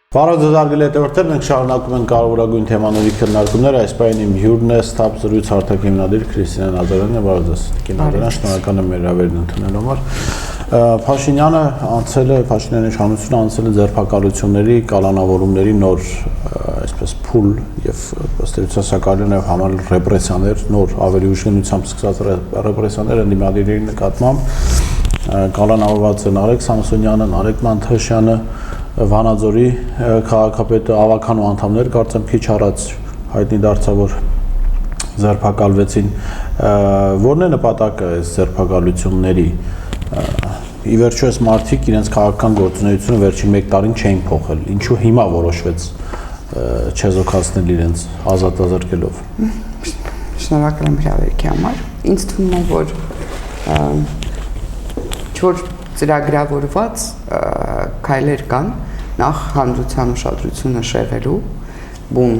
Բարև ձեզ արգելի հետևորդներ, մենք շարունակում ենք կարևորագույն թեմաների քննարկումները, այս պահին իմ հյուրն է Ստապ զրույց հարթակ հիմնադիր Քրիստինե Նազարյանն է, բարև ձեզ։ Կինոդրան, շնորհակալ եմ մեր հրավերն ընդունելու համար։ Փաշինյանը անցել է, Փաշինյանի իշխանությունը անցել է ձերբակալությունների, կալանավորումների նոր, այսպես փուլ եւ ըստ էության սա կարելի է համարել ռեպրեսիաներ, նոր ավելի ուժգնությամբ սկսած ռեպրեսիաներ ընդդիմադիրների նկատմամբ, կալանավորված են Արեգ Սամսոնյանը, Արեգ Մանթաշյանը, Վանաձորի քաղաքապետը, ավականու անդամներ կարծեմ քիչ առաջ հայտնի դարձավ, որ ձերբակալվեցին, որն է նպատակը այս ձերբակալությունների, ի վերջո այս մարդիկ իրենց քաղաքական գործունեությունը վերջին 1 տարին չէին փոխել, ինչու հիմա որոշվեց չեզոքացնել իրենց ազատազրկելով։ Շնորհակալ եմ հրավերքի համար, ինձ թվում է, որ 4 ծրագրավորված քայլեր կան, նախ հանրության ուշադրությունը շեղելու բուն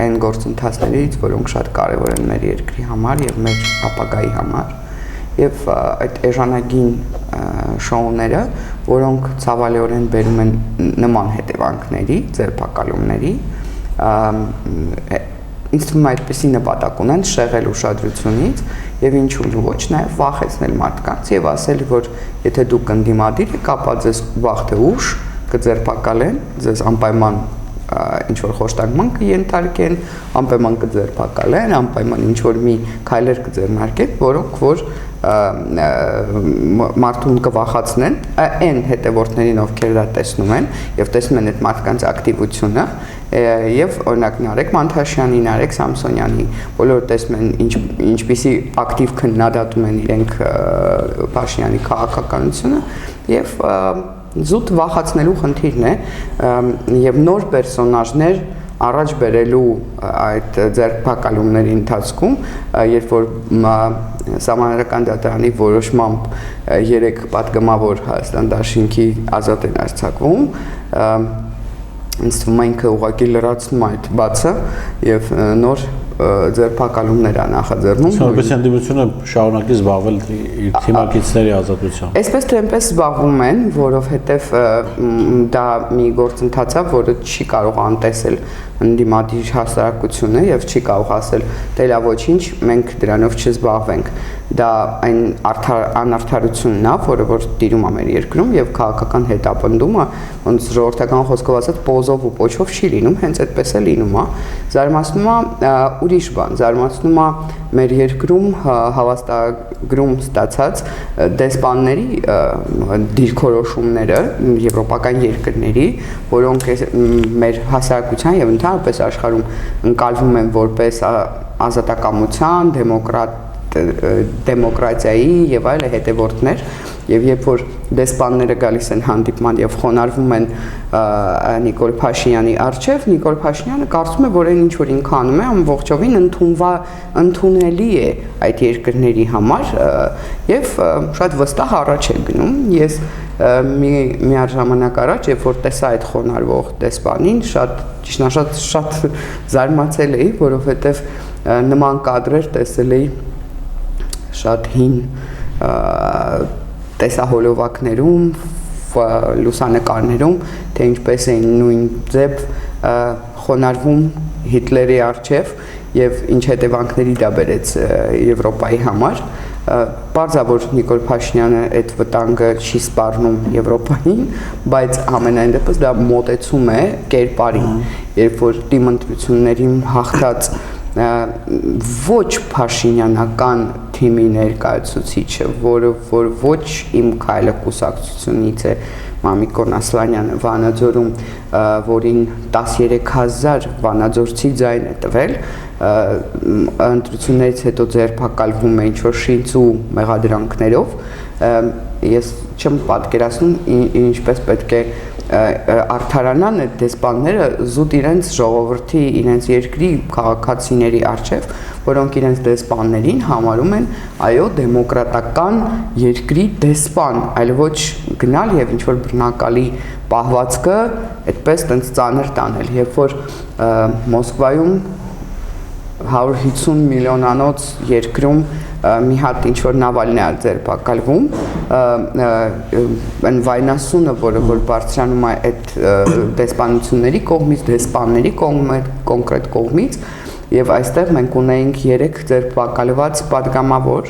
այն գործընթացներից, որոնք շատ կարևոր են մեր երկրի համար եւ մեր ապագայի համար, եւ այդ էժանագին շոուները, որոնք ցավալիորեն բերում են նման հետևանքների, ձերբակալումների, ինձ թվում է այդպիսի նպատակ ունեն շեղել ուշադրությունից եւ ինչու ոչ նաեւ վախեցնել մարդկանց եւ ասել, որ եթե դուք կնդիմադիր եք, ապա ձեզ վաղ թե ուշ կձերբակալեն, ձեզ անպայման ինչ-որ խոշտանգման կենթարկեն, անպայման կձերբակալեն, անպայման ինչ-որ մի քայլեր կձեռնարկեն, որոնք որ մարդուն կվախացնեն, այն հետևորդներին, ովքեր դա տեսնում են եւ տեսնում են այդ մարդկանց ակտիվությունը, եւ օրինակ Արեգ Մանթաշյանին, Արեգ Սամսոնյանի, բոլորը տեսնում են ինչպիսի ակտիվ քննադատում են իրենք Փաշինյանի քաղաքականությունը եւ զուտ վախացնելու խնդիրն է եւ նոր պերսոնաժներ առաջ բերելու այդ ձերբակալումների ընթացքում, երբ որ Սահմանադրական դատարանի որոշմամբ 3 պատգամավոր Հայաստան Դաշինքի ազատ են արձակվում, ինձ թվում է ինքը ուղղակի լրացնում այդ բացը եւ նոր ձերբակալումներ է նախաձեռնում։ Որպես ընդդիմությունը շարունակի զբաղվել իր թիմակիցների ազատությամբ։ Այսպես թե այնպես զբաղվում են, որովհետև դա մի գործընթաց է, որը չի կարող անտեսել ընդդիմադիր հասարակությունը եւ չի կարող ասել, թե լավ ոչինչ, մենք դրանով չզբաղվենք։ Դա այն անարդարությունն է, որը որ տիրում է մեր երկրում եւ քաղաքական հետապնդումը, ոնց ժողովրդական խոսքով ասած, պոզով ու պոչով չի լինում, հենց այդպես է լինում, զարմացնում է ուրիշ բան, զարմացնում է մեր երկրում հավաստագրում ստացած դեսպանների դիրքորոշումները եվրոպական երկրների, որոնք մեր հասարակության եւ ընդհանրապես աշխարհում ընկալվում են որպես ազատակամության, դեմոկրատիայի եւ այլ հետևորդներ եւ երբ որ դեսպանները գալիս են հանդիպման եւ խոնարհվում են Նիկոլ Փաշինյանի առջեւ, Նիկոլ Փաշինյանը կարծում է, որ այն ինչ որ ինքը անում է, ամբողջովին ընդունելի է այդ երկրների համար եւ շատ վստահ առաջ է գնում։ Ես միաժամանակ առաջ, երբ որ տեսա այդ խոնարհվող դեսպանին, շատ զարմացել էի, որովհետեւ նման կադրեր տեսել էի շատ հին տեսահոլովակներում, լուսանկարներում, թե ինչպես էին նույն ձև խոնարհվում Հիտլերի առջև եւ ինչ հետևանքների դա բերեց Եվրոպայի համար։ Պարզավոր Նիկոլ Փաշինյանը այդ վտանգը չի սպառնում Եվրոպային, բայց ամենայն դեպս դա մոտեցում է կերպարին, երբ որ դիմընտրություններին հաղթած ոչ փաշինյանական թիմի ներկայացուցիչը, որը որ ոչ իմ քայլը կուսակցությունից է Մամիկոն Ասլանյանը Վանաձորում, որին 13000 վանաձորցի ձայն է տվել, ընտրություններից հետո ձերբակալվում է ինչ-որ շինծ ու մեղադրանքներով, ես չեմ պատկերացնում ինչպես պետք է արդարանան այդ դեսպանները զուտ իրենց ժողովրդի, իրենց երկրի քաղաքացիների առջև, որոնք իրենց դեսպաններին համարում են, այո, դեմոկրատական երկրի դեսպան, այլ ոչ գնալ եւ ինչ որ բռնակալի պահվածքը այդպես տենց ծանր տանել, երբ որ Մոսկվայում 150 միլիոնանոց երկրում մի հատ ինչ որ Նավալնի է ձերբակալվում, այն վայնասունը, որը որ բարձրանում է այդ դեսպանությունների կողմից, դեսպանների կոնկրետ կողմից, եւ այստեղ մենք ունեինք 3 ձերբակալված падգամավոր,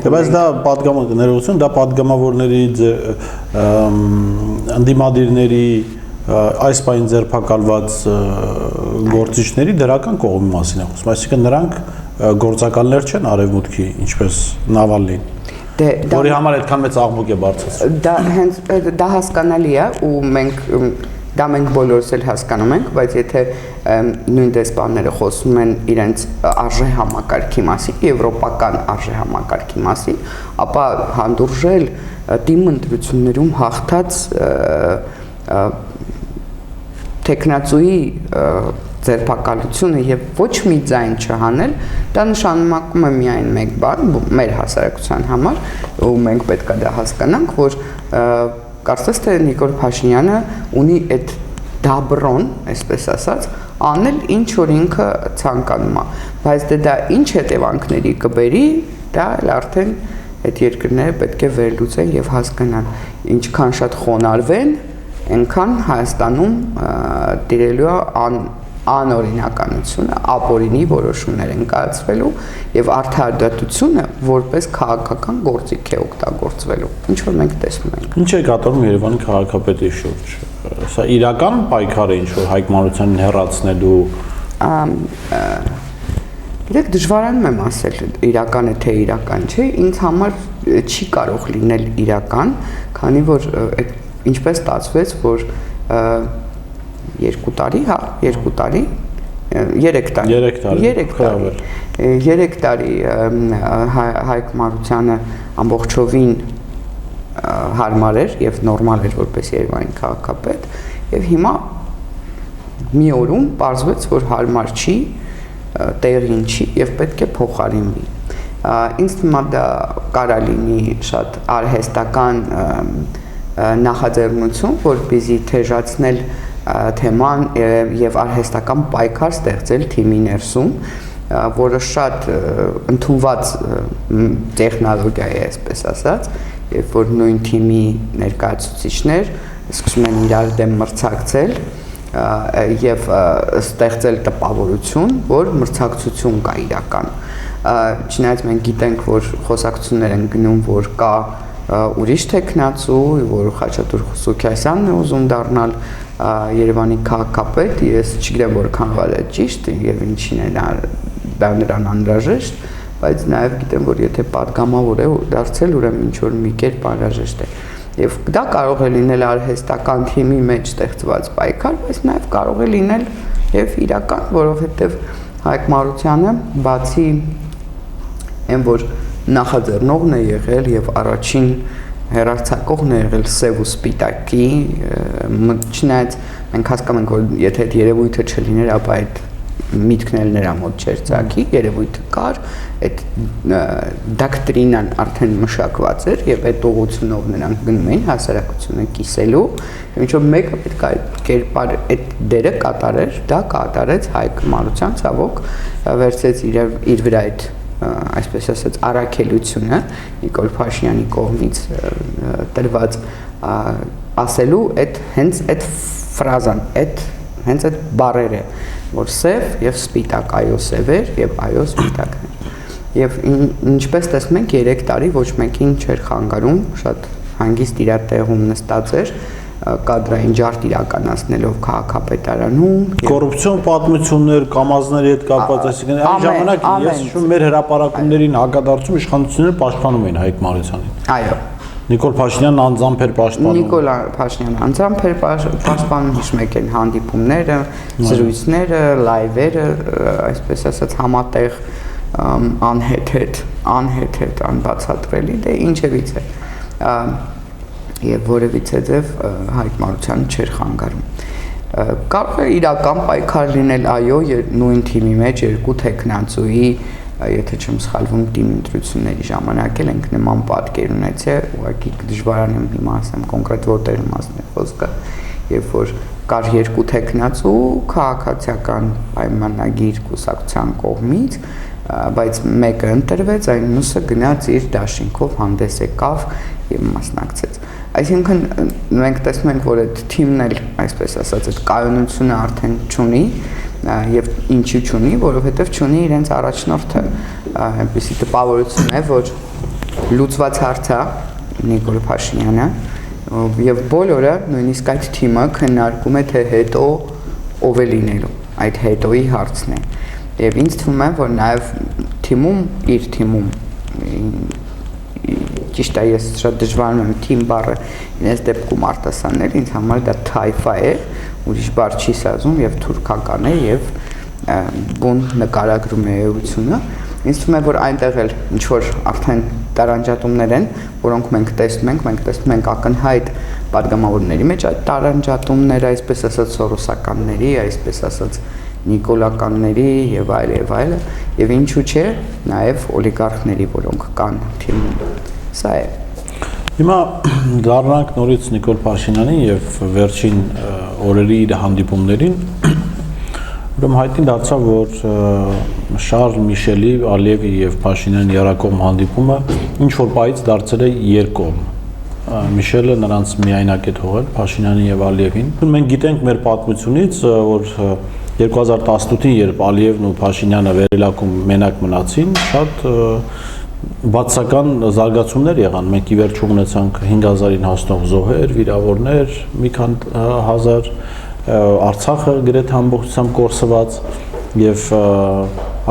բայց դա падգամավորություն, դա падգամավորների անդիմադիրների այս պայն ձերբակալված գործիչների դրական կողմի մասին է խոսում, այսինքն նրանք գործակալներ չեն արևմուտքի, ինչպես Նավալնին, որի համար այդքան մեծ աղմուկ է բարձրացնում։ Դա հենց դա հասկանալի է ու մենք բոլորս էլ հասկանում ենք, բայց եթե նույն դեսպանները խոսում են իրենց արժե համակարգի մասին, եվրոպական արժե համակարգի մասին, ապա հանդուրժել թիմ ընտրություններում հաղթած տեխնացուի ձերբակալությունը եւ ոչ մի ձայն չհանել, դա նշանակում է միայն մեկ բան մեր հասարակության համար, ու մենք պետք է դա հասկանանք, որ կարծես թե Նիկոլ Փաշինյանը ունի այդ դաբրոն, այսպես ասած, անել ինչ որ ինքը ցանկանում է, բայց դա ինչ հետևանքների կբերի, դա արդեն այդ երկրները պետք է վերլուծեն եւ հասկանան, ինչքան շատ խոնարհվեն, այնքան Հայաստանում տիրելու է անօրինականությունը, ապօրինի որոշումներ են կայացվելու եւ արդարադատությունը որպես քաղաքական գործիք է օգտագործվելու։ Ինչ որ մենք տեսնում ենք։ Ինչ է կատարում Երևանի քաղաքապետի շուրջ։ Սա իրական պայքար է ինչ որ Հայկ Մանուկյանին հեռացնելու։ Գիտեք, դժվարանում եմ ասել իրական է թե իրական չէ, ինձ համար չի կարող լինել իրական, քանի որ ինչպես ստացվեց, որ 2 տարի, 3 տարի Հայկ Մանուկյանը ամբողջովին հարմար էր եւ նորմալ էր որպես Երևանի քաղաքապետ եւ հիմա մի օրում պարզվեց, որ հարմար չի, տեղին չի եւ պետք է փոխարինվի։ Ինձ թվում է դա կարա լինի շատ արհեստական նախաձեռնություն, որպեսզի թեժացնել թեման եւ արհեստական պայքար ստեղծել թիմի ներսում, որը շատ ընդունված տեխնոլոգիա է, այսպես ասած, երբ որ նույն թիմի ներկայացուցիչներ սկսում են իրար դեմ մրցակցել եւ ստեղծել տպավորություն, որ մրցակցություն կա իրական։ Չնայած մենք գիտենք, որ խոսակցություններ են գնում, որ կա ուրիշ տեխնացու, որ Խաչատուր Սուքիասյանն է ուզում դառնալ Երևանի քաղաքապետ, ես չգիտեմ որքան վար է ճիշտ եւ ինչին է դա նրան անհրաժեշտ, բայց նաեւ գիտեմ, որ եթե падգամավոր է դարձել, ուրեմն ինչ որ մի կերպ անհրաժեշտ է։ Եվ դա կարող է լինել արհեստական թիմի մեջ ստեղծված պայքար, բայց նաեւ կարող է լինել եւ իրական, որովհետեւ Հայկ Մանուկյանը բացի այն որ նախաձեռնողն է եղել եւ առաջին հերարցակողն է եղել սև ու սպիտակի, չնայած մենք հասկանում ենք, որ եթե այդ երևույթը չլիներ, ապա այդ միտքն էլ նրա մոտ չէր ծագի, երևույթը կար, այդ դոկտրինան արդեն մշակված էր եւ այդ ուղղությունով նրանք գնում էին հասարակությունը կիսելու, ինչ որ մեկը պետք է այդ կերպար այդ դերը կատարեր, դա կատարեց Հայկ Մանուկյան, ցավոք վերցրեց իր վրա այդ այսպես ասած առաքելությունը Նիկոլ Փաշինյանի կողմից տրված ասելու այդ հենց այդ ֆրազան, հենց այդ բառերը, որ սև եւ սպիտակ, այո սևեր եւ այո սպիտակներ։ Եվ ինչպես տեսնում ենք 3 տարի ոչ մեկին չէր խանգարում, շատ հանգիստ իր տեղում նստած էր կադրային ջարդ իրականացնելով քաղաքապետարանում կոռուպցիոն պատմություններ կամազների հետ կապված, այսինքն այն ժամանակ ես հիշում մեր հրապարակումներին հակադարձում իշխանությունները պաշտպանում էին Հայկ Մանուկյանին։ Այո։ Նիկոլ Փաշինյանն անձամբ էր պաշտպանում։ Նիկոլ Փաշինյանն անձամբ էր պաշտպանում, հիշում եք այն հանդիպումները, զրույցները, լայվերը, այսպես ասած համատեղ անհեթեթ, անբացատրելի, դե ինչևից է։ Եվ որևիցե ձև Հայկ Մանուկյանը չէր խանգարում։ Կարող է իրական պայքար լինել, այո, նույն թիմի մեջ երկու տեխնացուի, եթե չեմ սխալվում, թիմ ընտրությունների ժամանակ էլ ենք նման պատկեր ունեցել, ուղղակի դժվարանեմ հիմա ասեմ կոնկրետ որտեղ մասն է խոսքը, երբ որ կար երկու տեխնացու քաղաքացիական պայմանագիր կուսակցության կողմից, բայց մեկը ընտրվեց, այն մյուսը գնաց իր դաշինքով հանդես եկավ եւ մասնակցեց։ Այսինքն մենք տեսնում ենք, որ այդ թիմն էլ, այսպես ասած, այդ կայունությունը արդեն չունի եւ ինչի չունի, որովհետեւ չունի իրենց առաջնորդը, այնպեսի տպավորություն է, որ լուծված հարց է Նիկոլ Փաշինյանը եւ բոլորը նույնիսկ այդ թիմը քննարկում է թե հետո ով է լինելու, այդ հետոյի հարցն է եւ ինձ թվում է, որ նաեւ իր թիմում ճիշտ է, ես շատ դժվարում եմ թիմ բառը ինձ դեպքում արտասանել, ինձ համար դա թայֆա է, ուրիշ բառ չի սազում եւ թուրքական է եւ բուն նկարագրում է էությունը։ Ինձ թվում է, որ այնտեղ էլ ինչ որ արդեն տարանջատումներ են, որոնք մենք տեսնում ենք ակնհայտ падգամավորների մեջ այդ տարանջատումները, այսպես ասած սորոսականների, այսպես ասած նիկոլականների եւ այլ եւ ինչու՞ չէ, նաեւ օլիգարխների, որոնք կան թիմում։ Սա է։ Հիմա դառնանք նորից Նիկոլ Փաշինյանին եւ վերջին օրերի իր հանդիպումներին։ Ուրեմն հայտնի դարձավ, որ Շարլ Միշելի, Ալիևի եւ Փաշինյանի երակողմ հանդիպումը ինչ որ պայից դարձել է երկկողմ։ Միշելը նրանց միայնակ է թողել Փաշինյանին եւ Ալիևին։ Մենք գիտենք մեր պատմությունից, որ 2018-ին, երբ Ալիևն ու Փաշինյանը վերելակում մենակ մնացին, շատ բացական զարգացումներ եղան։ Մենք ի վերջո ունեցանք 5000-ին հասնող զոհեր, վիրավորներ, մի քանի հազար, Արցախը գրեթե ամբողջությամբ կորսված եւ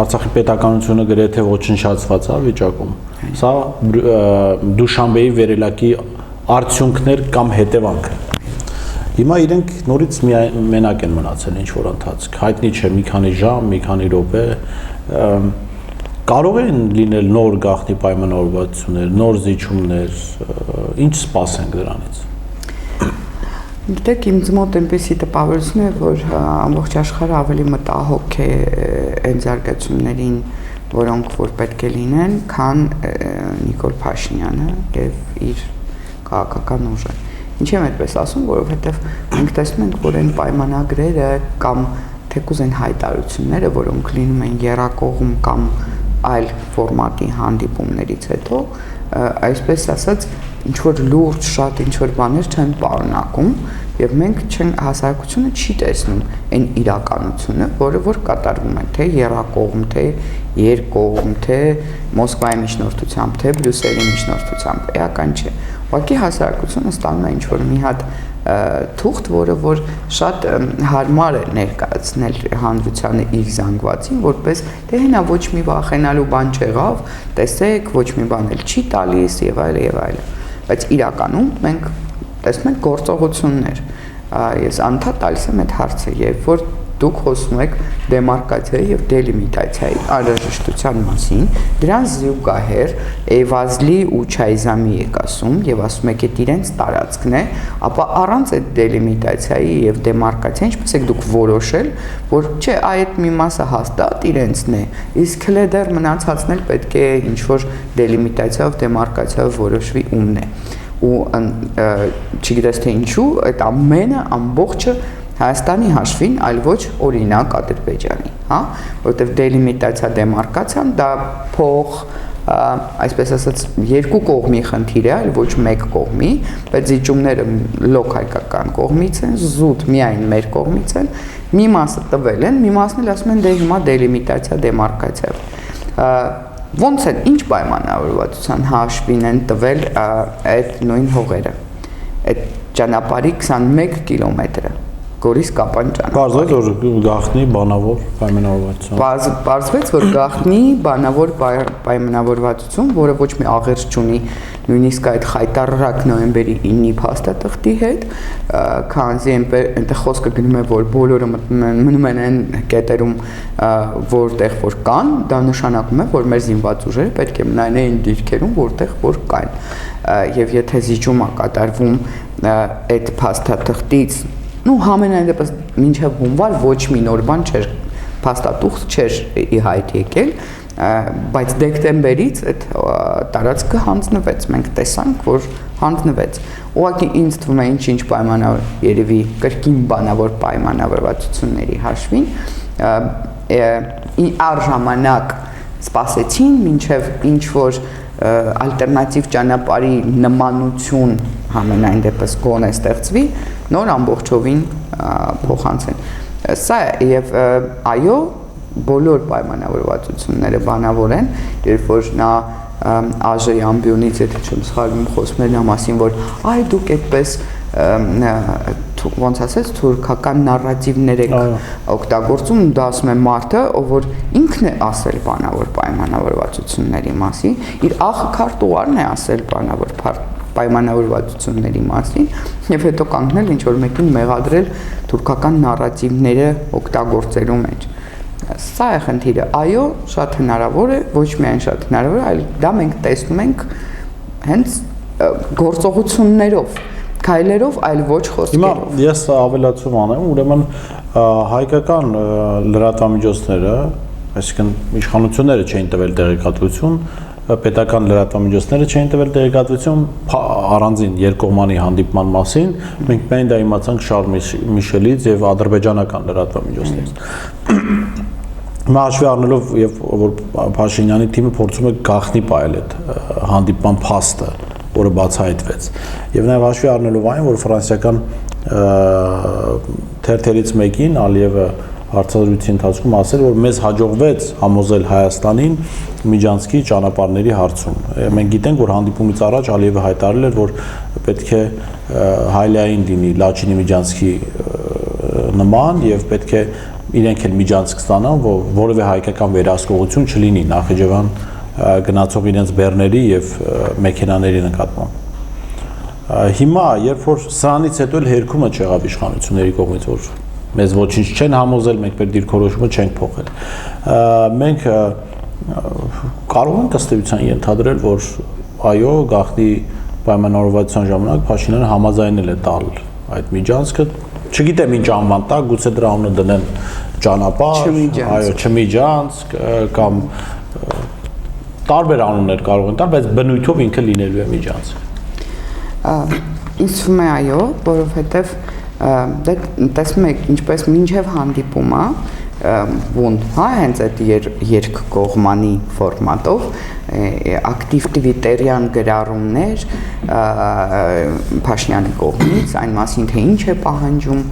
Արցախի պետականությունը գրեթե ոչնչացված է վիճակում։ Սա Դուշանբեի վերելակի արդյունքներ կամ հետևանքը։ Հիմա իրենք նորից մենակ են մնացել ինչ որ ընթացք։ Հայտնի չէ մի քանի ժամ, մի քանի րոպե կարող են լինել նոր գաղտնի պայմանավորվածություններ, նոր զիջումներ, ինչ սպասենք դրանից։ Գիտեք, ինձ մոտ այնպեսի տպավորություն է, որ ամբողջ աշխարհը ավելի մտահոգ է այն զարգացումներին, որոնք որ պետք է լինեն, քան Նիկոլ Փաշինյանը եւ իր քաղաքական ուժը։ Ինչի՞ եմ այդպես ասում, որովհետեւ մենք տեսնում ենք, որ այն պայմանագրերը կամ թեկուզ այն հայտարարությունները, որոնք լինում են երակողմ կամ այլ ֆորմատի հանդիպումներից հետո, այսպես ասած, ինչ որ լուրջ շատ ինչ որ բաներ չեն պարունակում եւ մենք հասարակությունը չի տեսնում այն իրականությունը, որը որ կատարվում է թե երակողմ, թե երկկողմ, թե Մոսկվայի միջնորդությամբ, թե Բրյուսելի միջնորդությամբ, էական չէ։ Ուղղակի հասարակությունը ստանում է ինչ որ մի հատ թուղթ, որը որ շատ հարմար է ներկայացնել հանրությանը իր զանգվածին, որպես թե հենա ոչ մի վախենալու բան չեղավ, տեսեք, ոչ մի բան էլ չի տալիս եւ այլ։ Բայց իրականում մենք տեսնում ենք գործողություններ։ Ես անդադ տալիս եմ այդ հարցը, երբ որ դուք խոսում եք դեմարկացիայի եւ դելիմիտացիայի անհրաժեշտության մասին, դրան զուգահեռ Էվազլի ու Չայզամի եք ասում եւ ասում եք այդ իրենց տարածքն է, ապա առանց այդ դելիմիտացիայի եւ դեմարկացիայի ինչպես եք դուք որոշել, որ չէ, այդ մի մասը հաստատ իրենցն է, իսկ հենց դեռ մնացածն էլ պետք է ինչ որ դելիմիտացիայով, դեմարկացիայով որոշվի ումն է։ Ու չգիտես թե ինչու, այդ ամենը ամբողջը Հայաստանի հաշվին, այլ ոչ օրինակ Ադրբեջանի, հա, որովհետև դելիմիտացիա դեմարկացիան դա փող, այսպես ասած, երկու կողմի խնդիր է, այլ ոչ մեկ կողմի, բայց զիջումները լոկ հայկական կողմից են, զուտ միայն մեր կողմից են, մի մասը տվել են, մի մասն էլ ասում են դե հիմա դելիմիտացիա դեմարկացիա։ Ոնց են, ինչ պայմանավորվածության հաշվին են տվել այդ նույն հողերը, այդ ճանապարհի 21 կիլոմետրը։ Գորիս Կապան ճանապարհ։ Պարզվեց, որ գաղտնի բանավոր պայմանավորվածություն։ Պարզվեց, որ գաղտնի բանավոր պայմանավորվածություն, որը ոչ մի աղերս չունի, նույնիսկ այդ խայտառակ նոյեմբերի 9-ի փաստաթղթի հետ, քանզի այնտեղ խոսքը գնում է, որ բոլորը մնում են այն կետերում, որտեղ որ կան, դա նշանակում է, որ մեր զինված ուժերը պետք է մնան այն դիրքերում, որտեղ որ կան։ Եվ եթե զիջում է կատարվում այդ փաստաթղթից համենայն դեպս մինչև հունվար ոչ մի նոր բան չէր, փաստաթուղթ չէր ի հայտ եկել, բայց դեկտեմբերից այդ տարածքը հանձնվեց, մենք տեսանք, որ հանձնվեց։ Ուղղակի ինձ թվում է ինչ պայմանավոր, երևի կրկին բանավոր պայմանավորվածությունների հաշվին, առժամանակ սպասեցին մինչև ինչ որ ալտերնատիվ ճանապարհի նմանություն համենայն դեպս գոնե ստեղծվի, նոր ամբողջովին փոխանցեն։ Սա եւ այո, բոլոր պայմանավորվածությունները բանավոր են, երբ որ նա Աժեի ամբիոնից եթե չեմ սխալվում խոսում էր նա մասին, որ այ դուք այդպես ոնց ասես թուրքական նարատիվներ եք օգտագործում, դա ասում է մարդը, ով որ ինքն է ասել բանավոր պայմանավորվածությունների մասին, իր աղքարտուարն է ասել բանավոր պայմանավորվածությունների մասին եւ հետո կանգնել ինչ որ մեկին մեղադրել թուրքական նարատիվները օգտագործելու մեջ։ Սա է խնդիրը, այո, շատ հնարավոր է, ոչ միայն շատ հնարավոր է, այլ դա մենք տեսնում ենք հենց գործողություններով, քայլերով, այլ ոչ խոսքերով։ Հիմա ես ավելացում անեմ, ուրեմն հայկական լրատվամիջոցները, այսինքն իշխանությունները չէին տվել տեղեկատվություն, պետական լրատվամիջոցները չէին տվել տեղեկատվություն առանձին երկկողմանի հանդիպման մասին, մենք միայն դա իմացանք Շարլ Միշելից եւ ադրբեջանական լրատվամիջոցներից։ Հաշվի առնելով եւ որ Փաշինյանի թիմը փորձում է գաղտնի պահել այդ հանդիպման փաստը, որը բացահայտվեց, եւ նաեւ հաշվի առնելով այն, որ ֆրանսիական թերթերից մեկին Ալիևը հարցազրույցի ընթացքում ասել, որ մեզ հաջողվեց համոզել Հայաստանին Միջանցքի ճանապարհների հարցում։ Մենք գիտենք, որ հանդիպումից առաջ Ալիևը հայտարարել էր, որ պետք է հայլային լինի Լաչինի Միջանցքի նման եւ պետք է իրենք էլ Միջանցք ստանան, որ որևէ հայկական վերահսկողություն չլինի Նախիջևան գնացող իրենց բեռների եւ մեքենաների նկատմամբ։ Հիմա, երբ որ սրանից հետո էլ հերքումը չեղավ իշխանությունների կողմից, որ մեզ ոչինչ չեն համոզել, մենք մեր դիրքորոշումը չենք փոխել։ Մենք կարող ենք ըստ էության ենթադրել, որ այո, գաղտնի պայմանավորվածության ժամանակ Փաշինյանը համաձայնել է տալ այդ Միջանցքը, չգիտեմ ինչ անվան տա, գուցե դրա անունը դնեն ճանապարհ, այո, Չմիջանցք կամ տարբեր անուններ կարող են տալ, բայց բնույթով ինքը լինելու է Միջանցք։ Ինձ թվում է այո, որովհետև դե տեսնում եք ինչպես մինչև հանդիպումը ոնց հա հենց այդ երկկողմանի ֆորմատով ակտիվ տվիտերյան գրառումներ Փաշինյանի կողմից այն մասին թե ինչ է պահանջում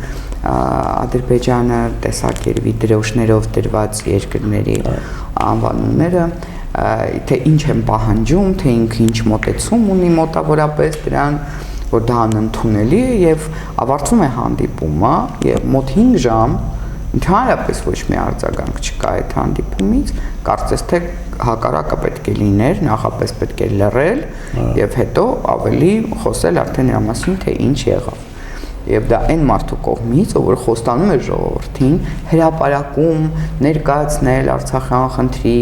Ադրբեջանը տեսակերպի դրոշներով դրված երկրների անվանումները թե ինչ են պահանջում, թե ինքը ինչ մոտեցում ունի մոտավորապես դրան, որ դա անընդունելի է եւ ավարտվում է հանդիպումը եւ մոտ 5 ժամ ընդհանրապես ոչ մի արձագանք չկա այդ հանդիպումից, կարծես թե հակառակը պետք է լիներ, նախապես պետք է լռել եւ հետո ավելի խոսել արդեն նրա մասին, թե ինչ եղավ։ Եվ դա այն մարդու կողմից, ով որ խոստանում է ժողովրդին հրապարակում ներկայացնել Արցախյան խնդրի,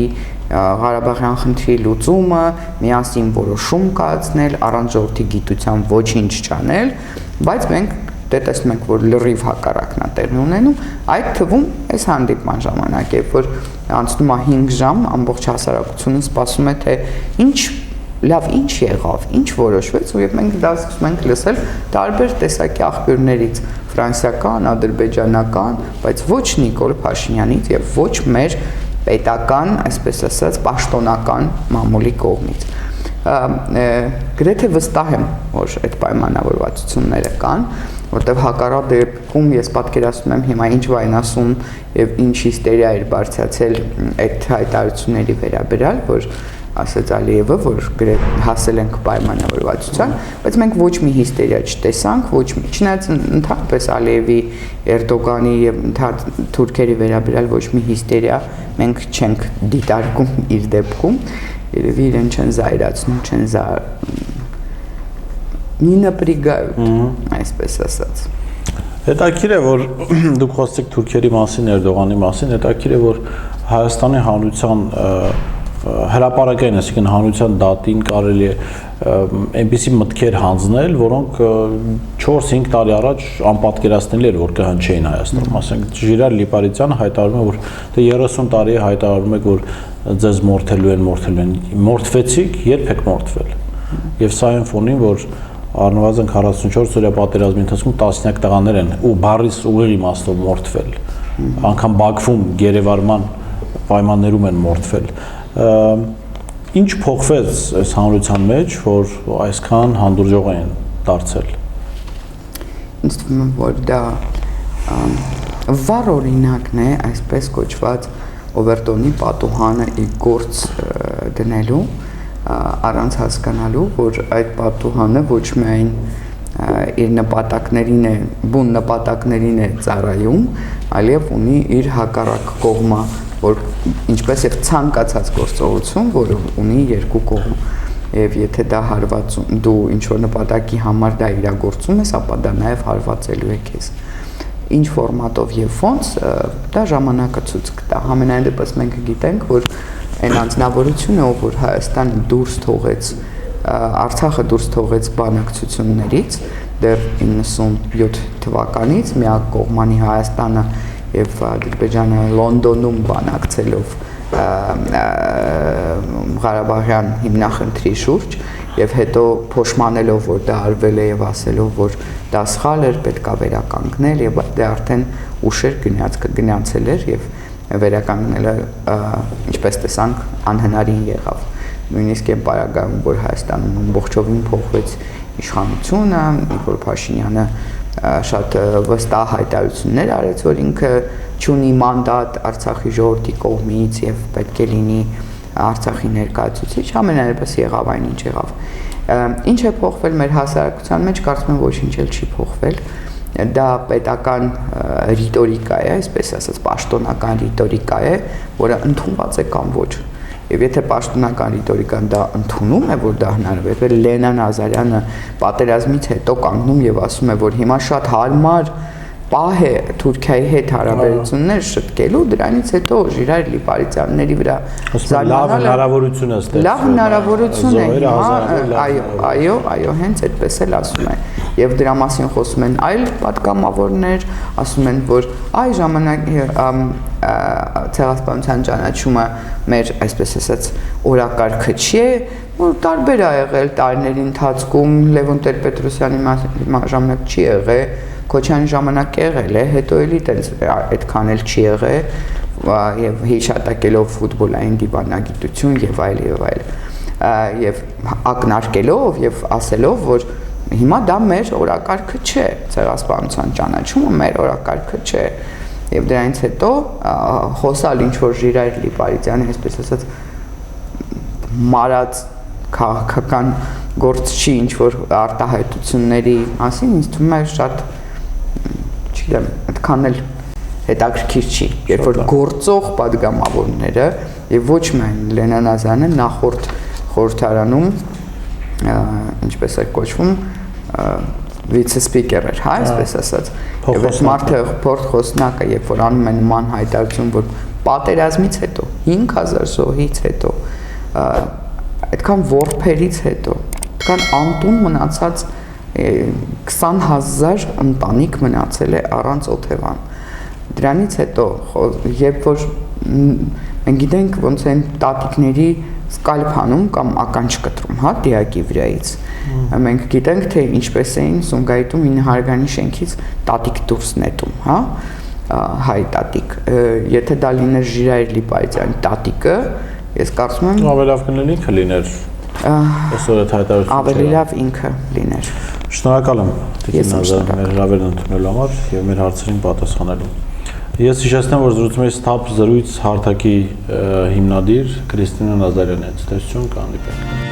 Ղարաբաղյան խնդրի լուծումը, միասին որոշում կայացնել, առանց ժողովրդի գիտության ոչինչ չանել, բայց մենք դե տեսնում ենք, որ լրիվ հակառակն է տեղի ունենում, այդ թվում այս հանդիպման ժամանակ, երբ որ անցնում է 5 ժամ, ամբողջ հասարակությունը սպասում է, թե լավ ինչ եղավ, ինչ որոշվեց, ու մենք դա սկսում ենք լսել տարբեր տեսակի աղբյուրներից, ֆրանսիական, ադրբեջանական, բայց ոչ Նիկոլ Փաշինյանից եւ ոչ մեր պետական, այսպես ասած, պաշտոնական մամուլի կողմից։ Գրեթե վստահ եմ, որ այդ պայմանավորվածությունները կան, որտեղ հակառակ դեպքում ես պատկերացնում եմ հիմա ինչ վայնասում եւ ինչ հիստերիա էր բարձրացել այդ հայտարարությունների վերաբերյալ, որ ասաց Ալիևը, որ հասել ենք պայմանավորվածության, բայց մենք ոչ մի հիստերիա չտեսանք, ոչ մի, չնայած ընդհանրապես Ալիևի, Էրդոգանի եւ թուրքերի վերաբերյալ ոչ մի հիստերիա մենք չենք դիտարկում իր դեպքում, երևի իրեն չեն զայրացնում, չեն не напрягают, այսպես ասած։ Հետաքրքիր է, որ դուք խոսեցիք թուրքերի մասին, Էրդողանի մասին, հետաքրքիր է, որ Հայաստանի հանրության հրապարակային, այսինքն հանրության դատին կարելի է այնպիսի մտքեր հանձնել, որոնք 4-5 տարի առաջ անպատկերացնելի էր, որ կհնչեին Հայաստանում, ասենք Ժիրայր Լիպարիցյանը հայտարարում է, որ դե 30 տարի է հայտարարում եք, որ ձեզ մորթելու են, մորթվեցիք, երբ եք մորթվել։ Եվ սա այն ֆոնին, որ առնվազն 44 օրյա պատերազմի ընթացքում տասնյակ տղաներ են ու բառիս ուղիղ իմաստով մորթվել, անգամ Բաքվում գերեվարման պայմաններում են մորթվել։ Ինչ փոխվեց այս հանրության մեջ, որ այսքան հանդուրժող են դարձել։ Ինձ թվում է, որ դա վառ օրինակն է այսպես կոչված Օվերտոնի պատուհանը իր գործ դնելու, առանց հասկանալու, որ այդ պատուհանը ոչ միայն իր նպատակներին է, բուն նպատակներին է ծառայում, այլև ունի իր հակառակ կողմը, որ ինչպես եւ ցանկացած գործողություն, որը ունի երկու կողմ, եւ եթե դա հարվածում դու ինչ որ նպատակի համար դա իրագործում ես, ապա դա նաեւ հարվածելու է քեզ։ Ինչ ֆորմատով եւ ոնց, դա ժամանակը ցույց կտա։ Համենայն դեպս մենք գիտենք, որ այն անձնավորությունը, ով որ Հայաստանը դուրս թողեց, Արցախը դուրս թողեց բանակցություններից դեռ 97 թվականից միակ կողմանի Հայաստանը եւ Ադրբեջանը Լոնդոնում բանակցելով Ղարաբաղյան հիմնախնդրի շուրջ եւ հետո փոշմանելով, որ դա արվել է եւ ասելով, որ դա սխալ էր, պետքա վերականգնել եւ դա արդեն ուշ էր գնացել էր եւ վերականգնելը ինչպես տեսանք անհնարին եղավ։ Նույնիսկ այն պարագայում, որ Հայաստանում ամբողջովին փոխվեց իշխանությունը, Նիկոլ Փաշինյանը շատ վստահ հայտարարություններ արեց, որ ինքը չունի մանդատ Արցախի ժողովրդի կողմից եւ պետք է լինի Արցախի ներկայացուցիչ, ամենայնպես եղավ այն ինչ եղավ։ Ինչ է փոխվել մեր հասարակության մեջ, կարծում եմ ոչինչ էլ չի փոխվել։ Դա պետական ռիտորիկա է, այսպես ասած, պաշտոնական ռիտորիկա է, որը ընդունված է կամ ոչ։ Եվ եթե պաշտոնական ռիտորիկան դա ընդունում է, որ դա հնարավոր է, Լենան Ազարյանը պատերազմից հետո կանգնում եւ ասում է, որ հիմա շատ հարմար պահ է Թուրքիայի հետ հարաբերություններ շտկելու, դրանից հետո Ժիրայր Լիպարիցյանների վրա լավ հնարավորություն է ստեղծվել։ Լավ հնարավորություն է հիմա, այո, հենց այդպես էլ ասում են։ Եվ դրա մասին խոսում են այլ պատգամավորներ, ասում են, որ այ ժամանակ ցեղասպանության ճանաչումը մեր, այսպես ասած, օրակարգը չի, որ տարբեր ա եղել տարիների ընթացքում, Լևոն Տեր-Պետրոսյանի ժամանակ չի եղել, Քոչյանի ժամանակ եղել է, հետո էլի տենց այդքան էլ չի եղել եւ հիշատակելով ֆուտբոլային դիվանագիտություն եւ այլ եւ ակնարկելով եւ ասելով, որ հիմա դա մեր օրակարգը չէ, ցեղասպանության ճանաչումը մեր օրակարգը չէ։ Եվ դրանից հետո խոսալ ինչ որ Ժիրայր Լիպարիցյանը, այսպես ասած, մարած քաղաքական գործ չի ինչ որ արտահայտությունների մասին, ինձ թվում է շատ չգիտեմ, այդքան էլ հետաքրքիր չի, երբ որ գործող падգամավորները եւ ոչ միայն Լենան Ազարյանը նախորդ խորհրդարանում ինչպես է կոչվում վիցեսպիկեր էր, հա, այսպես ասած։ Եվ այս մարդը փորձխոսնակը, երբ որ անում են նման հայտարարություն, որ պատերազմից հետո 5000 զոհից հետո այդքան որբերից հետո, այդքան անտուն մնացած 20000 ընտանիք մնացել է առանց օթևան։ Դրանից հետո, երբ որ մենք գիտենք ոնց են տատիկների սկալփանում կամ ականջ կտրում, հա, դիակի վրայից։ Մենք գիտենք, թե ինչպես էին Սումգայիթում 9 հարգանի շենքից տատիկ դուրս նետում, հա, հայ տատիկ։ Եթե դա լիներ Ժիրայր Լիպարիցյանի տատիկը, ես կարծում եմ ավելի լավ կլիներ ինքը լիներ։ Այսօր այդ հայտարարությունը ավելի լավ ինքը լիներ։ Շնորհակալ եմ Տիկին Ազարյան մեր հրավերն ընդունելու համար եւ մեր հարցերին պատասխանելու։ Ես հիշեցնեմ, որ զրուցում էի Սթափ զրույց հարթակի հիմնադիր Քրիստինա Նազարյանի հետ։ Տեսություն կհանդիպենք։